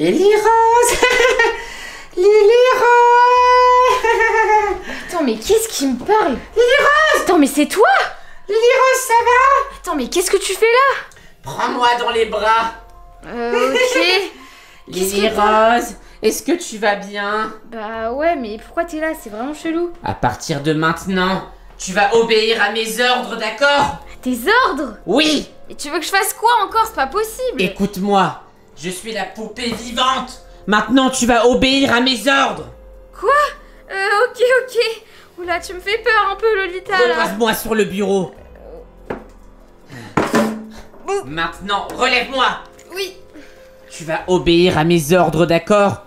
Lily Rose. Lily Rose. Attends, mais qu'est-ce qui me parle? Lily Rose. Attends, mais c'est toi? Lily Rose, ça va? Attends, mais qu'est-ce que tu fais là? Prends-moi dans les bras. Ok. Lily Rose, est-ce que tu vas bien? Bah ouais, mais pourquoi t'es là? C'est vraiment chelou. À partir de maintenant, tu vas obéir à mes ordres, d'accord? Tes ordres? Oui. Et tu veux que je fasse quoi encore? C'est pas possible. Écoute-moi, je suis la poupée vivante. Maintenant, tu vas obéir à mes ordres. Quoi? Ok. Oula, tu me fais peur un peu, Lolita, là. Repose-moi sur le bureau. Maintenant, relève-moi. Oui. Tu vas obéir à mes ordres, d'accord?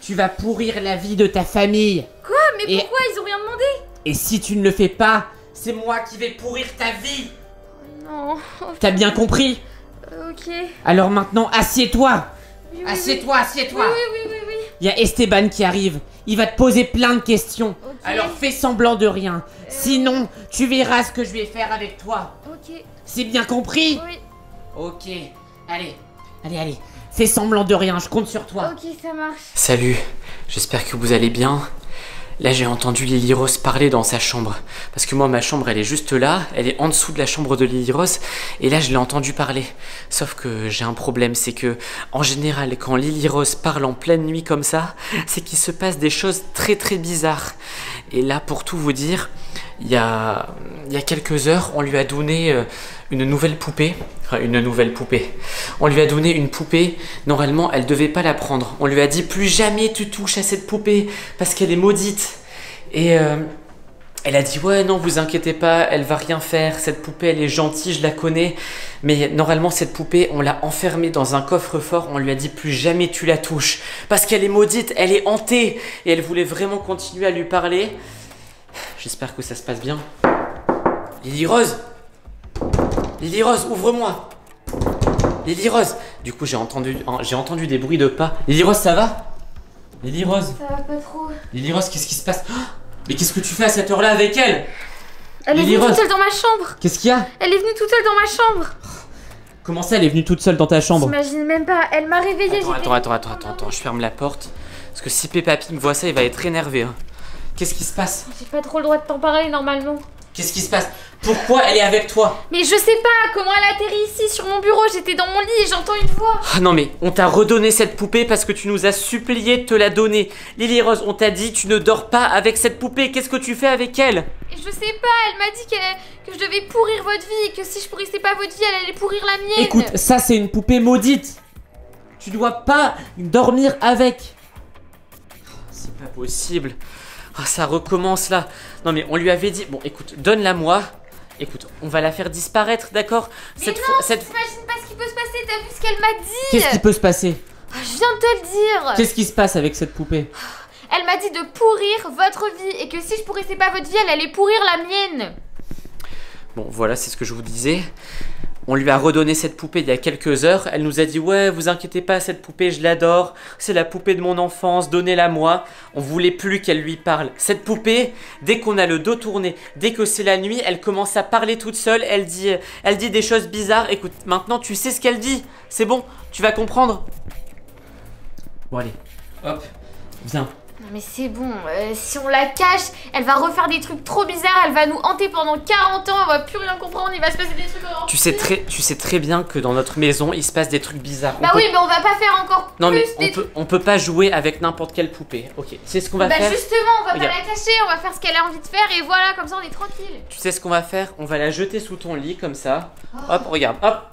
Tu vas pourrir la vie de ta famille. Quoi? Mais pourquoi? Ils ont rien demandé. Et si tu ne le fais pas, c'est moi qui vais pourrir ta vie. Non. T'as bien compris? Ok. Alors maintenant, assieds-toi. Oui. Assieds-toi. Oui. Il y a Esteban qui arrive. Il va te poser plein de questions. Ok. Alors fais semblant de rien. Sinon, tu verras ce que je vais faire avec toi. Ok. C'est bien compris? Oui. Ok. Allez. Fais semblant de rien, je compte sur toi. Ok, ça marche. Salut, j'espère que vous allez bien. Là j'ai entendu Lily Rose parler dans sa chambre. Parce que moi ma chambre elle est juste là, elle est en dessous de la chambre de Lily Rose. Et là je l'ai entendu parler. Sauf que j'ai un problème, c'est que en général quand Lily Rose parle en pleine nuit comme ça, c'est qu'il se passe des choses très bizarres. Et là pour tout vous dire, il y a quelques heures on lui a donné une nouvelle poupée. Enfin une nouvelle poupée. On lui a donné une poupée, normalement elle devait pas la prendre. On lui a dit plus jamais tu touches à cette poupée parce qu'elle est maudite. Et elle a dit ouais non vous inquiétez pas, elle va rien faire, cette poupée elle est gentille, je la connais. Mais normalement cette poupée on l'a enfermée dans un coffre-fort, on lui a dit plus jamais tu la touches. Parce qu'elle est maudite, elle est hantée. Et elle voulait vraiment continuer à lui parler. J'espère que ça se passe bien. Lily Rose, ouvre-moi. Lily Rose. Du coup, j'ai entendu des bruits de pas. Lily Rose, ça va? Lily Rose. Ça va pas trop. Lily Rose, qu'est-ce qui se passe? Mais qu'est-ce que tu fais à cette heure-là avec elle? Elle est Lily venue Rose. toute seule dans ma chambre. Qu'est-ce qu'il y a? Elle est venue toute seule dans ma chambre. Comment ça, elle est venue toute seule dans ta chambre? T'imagines même pas. Elle m'a réveillée. Attends, je ferme la porte. Parce que si Peppa Pig voit ça, il va être énervé. Hein. Qu'est-ce qui se passe? J'ai pas trop le droit de t'en parler normalement. Qu'est-ce qui se passe? Pourquoi elle est avec toi? Mais je sais pas comment elle atterrit ici sur mon bureau. J'étais dans mon lit et j'entends une voix. Ah non mais on t'a redonné cette poupée parce que tu nous as supplié de te la donner. Lily Rose, on t'a dit tu ne dors pas avec cette poupée. Qu'est-ce que tu fais avec elle? Et je sais pas, elle m'a dit que je devais pourrir votre vie et que si je pourrissais pas votre vie, elle allait pourrir la mienne. Écoute, ça c'est une poupée maudite. Tu dois pas dormir avec. C'est pas possible. Ah, ça recommence là. Non mais on lui avait dit... Bon écoute, donne-la moi. Écoute, on va la faire disparaître, d'accord? Mais non, t'imagines pas ce qui peut se passer, t'as vu ce qu'elle m'a dit? Qu'est-ce qui peut se passer? Je viens de te le dire. Qu'est-ce qui se passe avec cette poupée? Elle m'a dit de pourrir votre vie et que si je pourrissais pas votre vie, elle allait pourrir la mienne. Bon voilà, c'est ce que je vous disais. On lui a redonné cette poupée il y a quelques heures. Elle nous a dit ouais, vous inquiétez pas, cette poupée je l'adore. C'est la poupée de mon enfance, donnez-la moi. On voulait plus qu'elle lui parle. Cette poupée, dès qu'on a le dos tourné, dès que c'est la nuit, elle commence à parler toute seule. Elle dit des choses bizarres. Écoute, maintenant tu sais ce qu'elle dit. C'est bon, tu vas comprendre. Bon allez, hop, viens. Non mais c'est bon, si on la cache, elle va refaire des trucs trop bizarres, elle va nous hanter pendant 40 ans, on va plus rien comprendre, il va se passer des trucs horribles. Tu sais très bien que dans notre maison, il se passe des trucs bizarres. Bah oui, mais on va pas faire encore non, plus mais on peut pas jouer avec n'importe quelle poupée. Ok, tu sais ce qu'on va faire? Bah justement, on va Regarde. pas la cacher, on va faire ce qu'elle a envie de faire et voilà, comme ça on est tranquille. Tu sais ce qu'on va faire? On va la jeter sous ton lit comme ça. Hop, regarde, hop.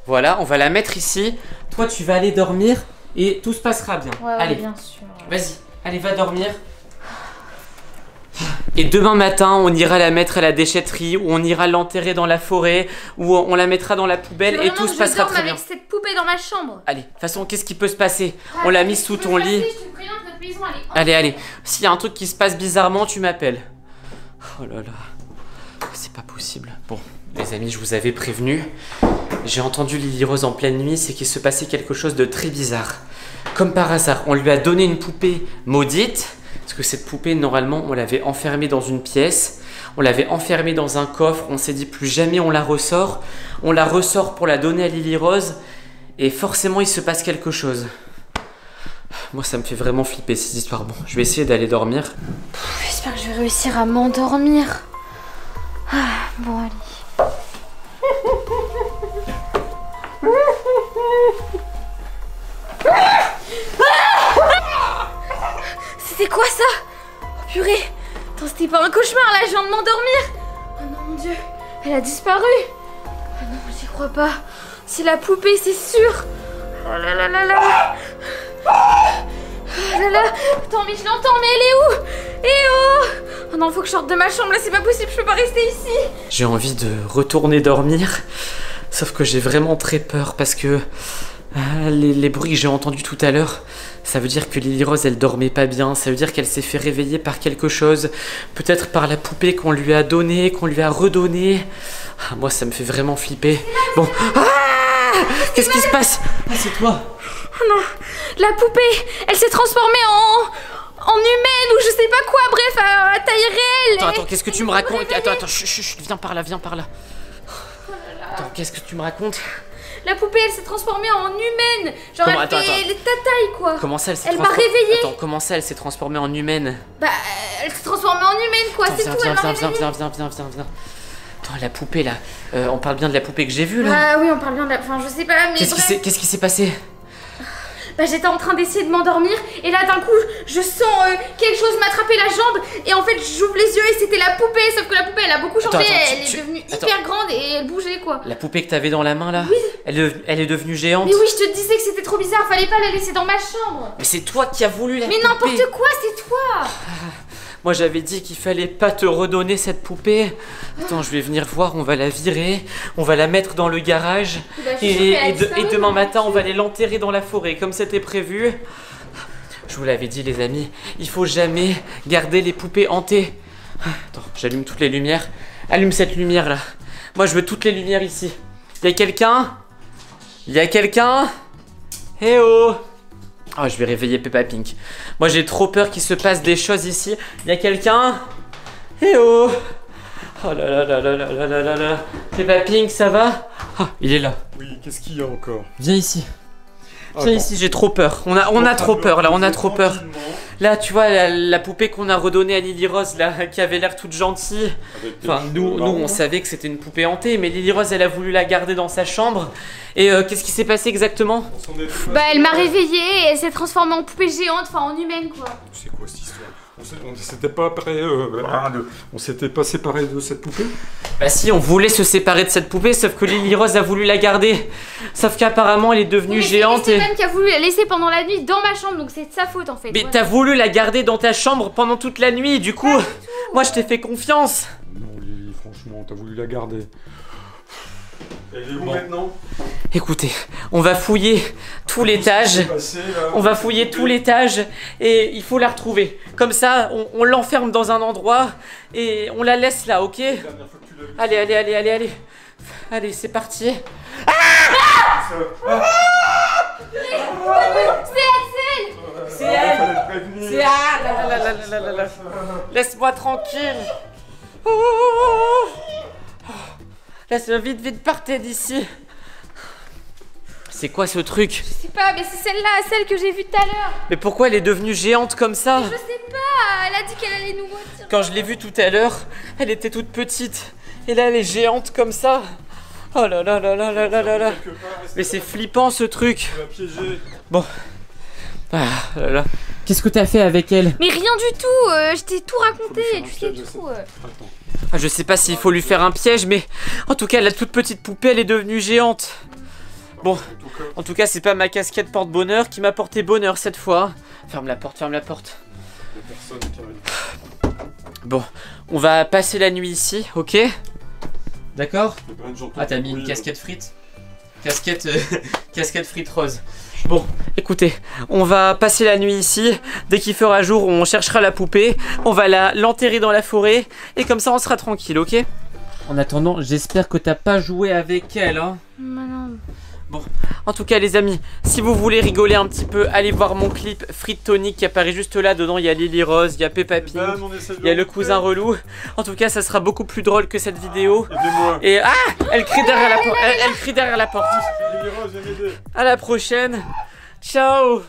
Voilà, on va la mettre ici. Toi, tu vas aller dormir et tout se passera bien. Ouais, allez, bien sûr. vas-y, allez, va dormir. Et demain matin, on ira la mettre à la déchetterie, ou on ira l'enterrer dans la forêt, ou on la mettra dans la poubelle et tout se passera très bien. avec cette poupée dans ma chambre. Allez, de toute façon, qu'est-ce qui peut se passer? On l'a mise sous ton lit. Je te préviens que notre maison, elle est Allez, s'il y a un truc qui se passe bizarrement, tu m'appelles. Oh là là, c'est pas possible. Bon, les amis, je vous avais prévenu. J'ai entendu Lily Rose en pleine nuit, c'est qu'il se passait quelque chose de très bizarre. Comme par hasard, on lui a donné une poupée maudite. Parce que cette poupée, normalement, on l'avait enfermée dans une pièce. On l'avait enfermée dans un coffre. On s'est dit plus jamais on la ressort. On la ressort pour la donner à Lily Rose. Et forcément il se passe quelque chose. Moi ça me fait vraiment flipper ces histoires. Bon, je vais essayer d'aller dormir. J'espère que je vais réussir à m'endormir. Bon, allez. C'était quoi ça? Oh purée. Attends, c'était pas un cauchemar là, je viens de m'endormir. Oh non mon dieu, elle a disparu. Ah non, j'y crois pas. C'est la poupée, c'est sûr. Oh là là là là. Oh là là. Attends, mais je l'entends, mais elle est où? Eh oh. Oh non, faut que je sorte de ma chambre là, c'est pas possible, je peux pas rester ici. J'ai envie de retourner dormir. Sauf que j'ai vraiment très peur parce que les bruits que j'ai entendus tout à l'heure, ça veut dire que Lily Rose elle dormait pas bien, ça veut dire qu'elle s'est fait réveiller par quelque chose, peut-être par la poupée qu'on lui a donnée, qu'on lui a redonnée. Moi ça me fait vraiment flipper. Bon, qu'est-ce qui se passe? C'est toi. Oh non, la poupée, elle s'est transformée en humaine ou je sais pas quoi, bref, à taille réelle. Attends, qu'est-ce que tu me racontes? Attends, chut, viens par là. Attends, qu'est-ce que tu me racontes? La poupée, elle s'est transformée en humaine. Genre, elle fait ta taille, quoi. Comment ça, elle s'est transformée? Elle m'a réveillée. Attends, comment ça, elle s'est transformée en humaine? Bah, elle s'est transformée en humaine, quoi, c'est tout, elle m'a réveillée. Viens. Attends, la poupée, là. On parle bien de la poupée que j'ai vue, là? Ah oui, on parle bien de la... Enfin, je sais pas, mais Qu'est-ce qui s'est passé? Bah, j'étais en train d'essayer de m'endormir et là d'un coup je sens quelque chose m'attraper la jambe et en fait j'ouvre les yeux et c'était la poupée, sauf que la poupée elle a beaucoup changé, elle est devenue hyper grande et elle bougeait quoi. La poupée que t'avais dans la main là? Oui. Elle est devenue géante? Mais oui, je te disais que c'était trop bizarre, fallait pas la laisser dans ma chambre. Mais c'est toi qui as voulu la poupée. Mais n'importe quoi, c'est toi. Moi j'avais dit qu'il fallait pas te redonner cette poupée. Attends, je vais venir voir, on va la virer, on va la mettre dans le garage et demain matin on va aller l'enterrer dans la forêt comme c'était prévu. Je vous l'avais dit les amis, il faut jamais garder les poupées hantées. Attends, j'allume toutes les lumières. Allume cette lumière là. Moi je veux toutes les lumières ici. Y'a quelqu'un? Eh oh! Oh, je vais réveiller Peppa Pink. Moi, j'ai trop peur qu'il se passe des choses ici. Il y a quelqu'un? Eh oh! Oh là là là là là là là là. Peppa Pink, ça va? Ah, il est là. Oui, qu'est-ce qu'il y a encore? Viens ici. Viens ici, j'ai trop peur. On a trop peur, là, on a trop peur. Là, tu vois, la poupée qu'on a redonnée à Lily Rose, là, qui avait l'air toute gentille. Enfin, nous, on savait que c'était une poupée hantée, mais Lily Rose, elle a voulu la garder dans sa chambre. Et qu'est-ce qui s'est passé exactement? Bah, elle m'a réveillée et elle s'est transformée en poupée géante, enfin en humaine, quoi. C'est quoi cette histoire? On s'était pas séparés de cette poupée? Bah si, on voulait se séparer de cette poupée, sauf que Lily Rose a voulu la garder. Sauf qu'apparemment, elle est devenue géante. C'est Stéphane qui a voulu la laisser pendant la nuit dans ma chambre, donc c'est de sa faute en fait. Mais t'as voulu la garder dans ta chambre pendant toute la nuit, du coup, moi je t'ai fait confiance. Non Lily, franchement, t'as voulu la garder. Elle est où maintenant? Écoutez, on va fouiller tout l'étage. On va fouiller tout l'étage et il faut la retrouver. Comme ça, on l'enferme dans un endroit et on la laisse là, ok? Allez. Allez, c'est parti. C'est elle. Laisse-moi tranquille. Laisse-moi vite, partez d'ici. C'est quoi ce truc? Je sais pas, mais c'est celle-là, celle que j'ai vue tout à l'heure. Mais pourquoi elle est devenue géante comme ça? Je sais pas, elle a dit qu'elle allait nous retirer. Quand je l'ai vue tout à l'heure, elle était toute petite. Et là, elle est géante comme ça. Oh là là là là là là là là. Mais c'est flippant ce truc. Bon. Ah là là. Qu'est-ce que t'as fait avec elle? Mais rien du tout, je t'ai tout raconté, tu sais tout. Ah, je sais pas s'il faut lui faire un piège, mais en tout cas, la toute petite poupée, elle est devenue géante. Bon, en tout cas, c'est pas ma casquette porte-bonheur qui m'a porté bonheur cette fois. Ferme la porte. Bon, on va passer la nuit ici, ok? D'accord? Ah, t'as mis une casquette frite? Casquette frite rose. Bon, écoutez, on va passer la nuit ici. Dès qu'il fera jour, on cherchera la poupée. On va l'enterrer dans la forêt. Et comme ça, on sera tranquille, ok? En attendant, j'espère que t'as pas joué avec elle, hein? Non. Bon, en tout cas les amis, si vous voulez rigoler un petit peu, allez voir mon clip Frites Tonic qui apparaît juste là. Dedans il y a Lily Rose, il y a Peppa Pink, il y a le cousin relou. En tout cas ça sera beaucoup plus drôle que cette vidéo. Et elle crie derrière la porte. Elle crie derrière la porte. Lily Rose, viens m'aider. À la prochaine. Ciao.